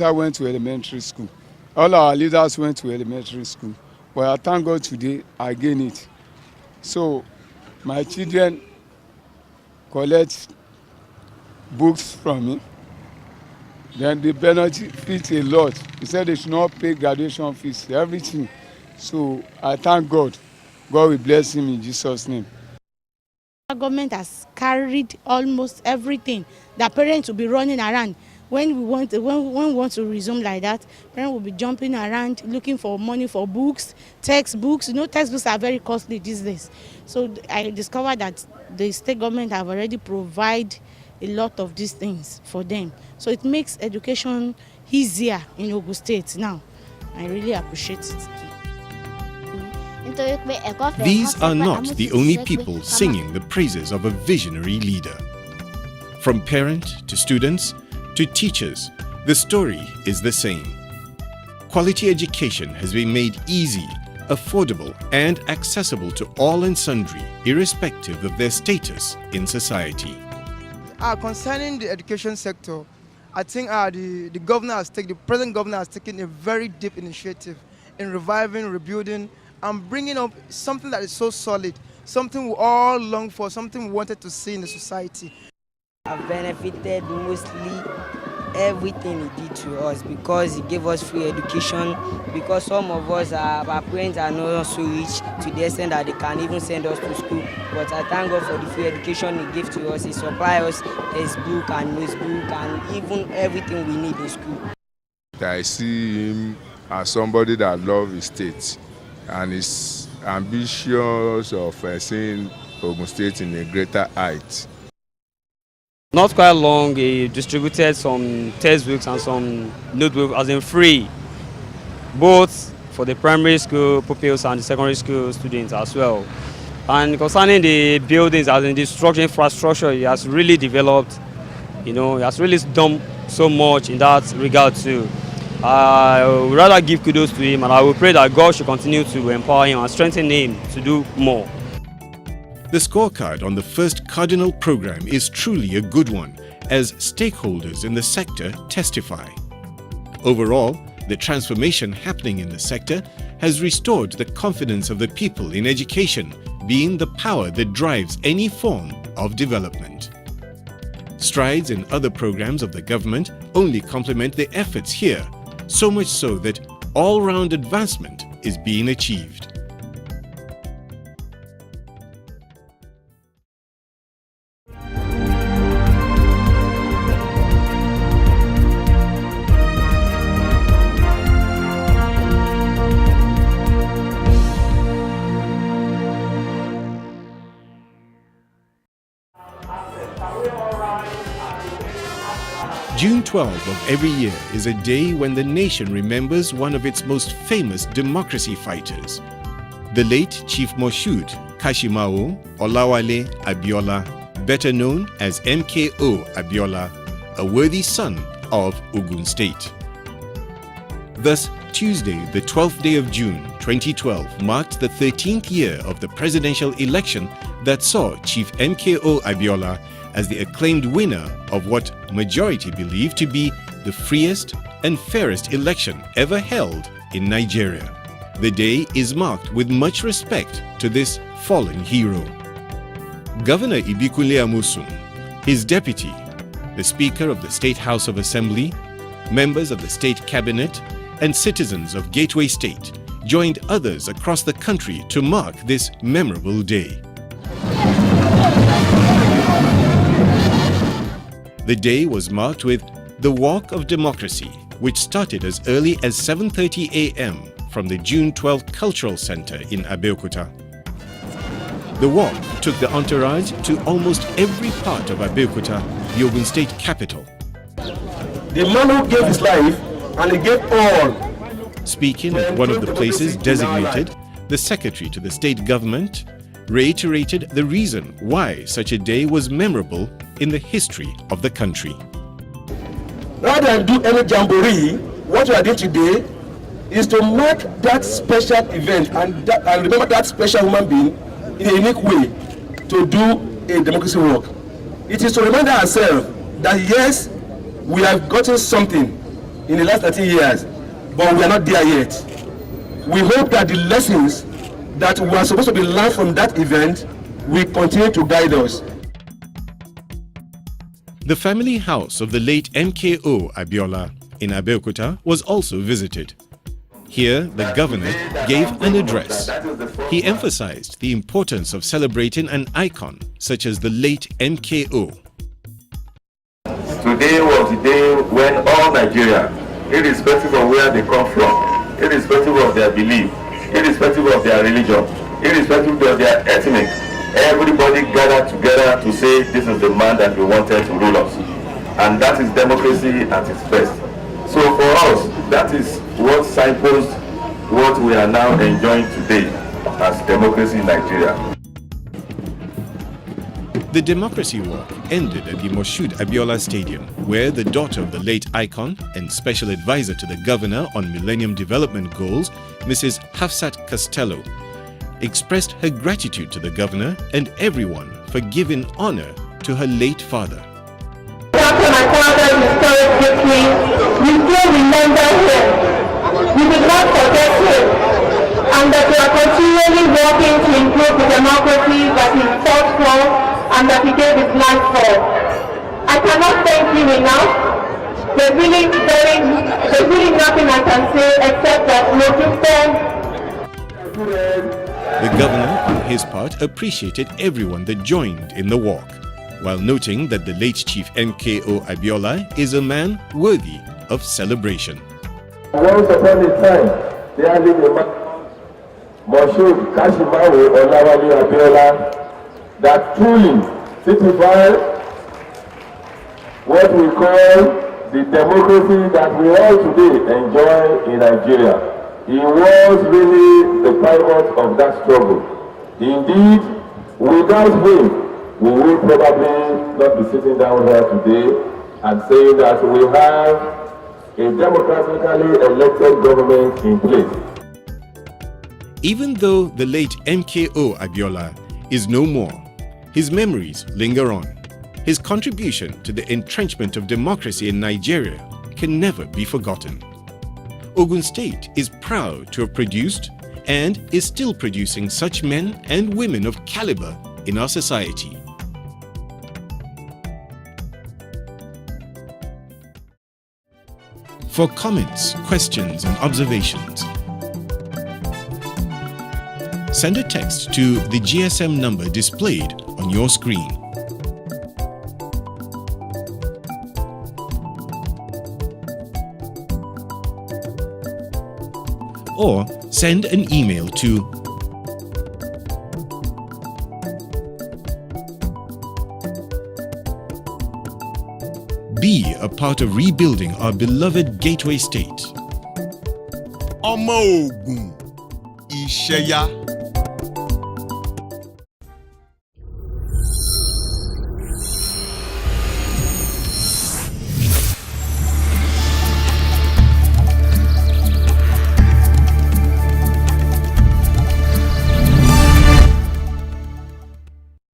I went to elementary school. All our leaders went to elementary school. But I thank God today I gain it. So my children collect books from me. Then they benefit a lot. He said they should not pay graduation fees, everything. So I thank God. God will bless him in Jesus' name. The government has carried almost everything that parents will be running around. When we want to resume like that, parents will be jumping around looking for money for books, textbooks. Textbooks are very costly these days. So I discovered that the state government have already provided a lot of these things for them. So it makes education easier in Ogun State now. I really appreciate it. These are not the only people singing the praises of a visionary leader. From parent to students to teachers, the story is the same. Quality education has been made easy, affordable, and accessible to all and sundry, irrespective of their status in society. Concerning the education sector, I think the present governor has taken a very deep initiative in reviving, rebuilding, and bringing up something that is so solid, something we all long for, something we wanted to see in the society. I've benefited mostly everything he did to us because he gave us free education, because some of us, our parents are not so rich to the extent that they can even send us to school. But I thank God for the free education he gave to us. He supplied us textbook and notebook and even everything we need in school. I see him as somebody that loves his state and is ambitious of seeing Ogun State in a greater height. Not quite long, he distributed some textbooks and some notebooks as in free, both for the primary school pupils and the secondary school students as well. And concerning the buildings, as in the structure infrastructure, he has really developed, he has really done so much in that regard too. I would rather give kudos to him, and I will pray that God should continue to empower him and strengthen him to do more. The scorecard on the first cardinal program is truly a good one, as stakeholders in the sector testify. Overall, the transformation happening in the sector has restored the confidence of the people in education being the power that drives any form of development. Strides in other programs of the government only complement the efforts here, so much so that all-round advancement is being achieved. June 12 of every year is a day when the nation remembers one of its most famous democracy fighters, the late Chief Moshood Kashimao Olawale Abiola, better known as MKO Abiola, a worthy son of Ogun State. Thus, Tuesday, the 12th day of June 2012 marked the 13th year of the presidential election that saw Chief MKO Abiola as the acclaimed winner of what majority believe to be the freest and fairest election ever held in Nigeria. The day is marked with much respect to this fallen hero. Governor Ibikunle Amosun, his deputy, the Speaker of the State House of Assembly, members of the State Cabinet, and citizens of Gateway State joined others across the country to mark this memorable day. The day was marked with the Walk of Democracy, which started as early as 7:30 a.m. from the June 12 Cultural Center in Abeokuta. The walk took the entourage to almost every part of Abeokuta, the Ogun State capital. The man who gave his life, and he gave all. Speaking at one of the places designated, the secretary to the state government reiterated the reason why such a day was memorable in the history of the country. Rather than do any jamboree, what we are doing today is to mark that special event and remember that special human being in a unique way to do a democracy work. It is to remind ourselves that yes, we have gotten something in the last 30 years, but we are not there yet. We hope that the lessons that were supposed to be learned from that event will continue to guide us. The family house of the late MKO Abiola in Abeokuta was also visited. Here, the governor gave an address. He emphasized the importance of celebrating an icon such as the late MKO. Today was the day when all Nigeria, irrespective of where they come from, irrespective of their belief, irrespective of their religion, irrespective of their ethnic, everybody gathered together to say this is the man that we wanted to rule us. And that is democracy at its best. So for us, that is what signposts what we are now enjoying today as democracy in Nigeria. The democracy walk ended at the Moshood Abiola Stadium, where the daughter of the late icon and special advisor to the governor on Millennium Development Goals, Mrs. Hafsat Costello, expressed her gratitude to the governor and everyone for giving honor to her late father. After my father's historic victory, we still remember him. We did not forget him, and that we are continually working to improve the democracy that he fought for and that he gave his life for. I cannot thank you enough. There's really nothing I can say except that The governor, on his part, appreciated everyone that joined in the walk, while noting that the late Chief MKO Abiola is a man worthy of celebration. Once upon a time, there lived a man, Moshood Kashimawo Olawale Abiola, that truly typifies what we call the democracy that we all today enjoy in Nigeria. He was really the pilot of that struggle. Indeed, without him, we will probably not be sitting down here today and saying that we have a democratically elected government in place. Even though the late MKO Abiola is no more, his memories linger on. His contribution to the entrenchment of democracy in Nigeria can never be forgotten. Ogun State is proud to have produced and is still producing such men and women of caliber in our society. For comments, questions, and observations, send a text to the GSM number displayed on your screen. Or send an email to be a part of rebuilding our beloved gateway state. Ọmọ Ògùn, Ìṣẹ̀yà.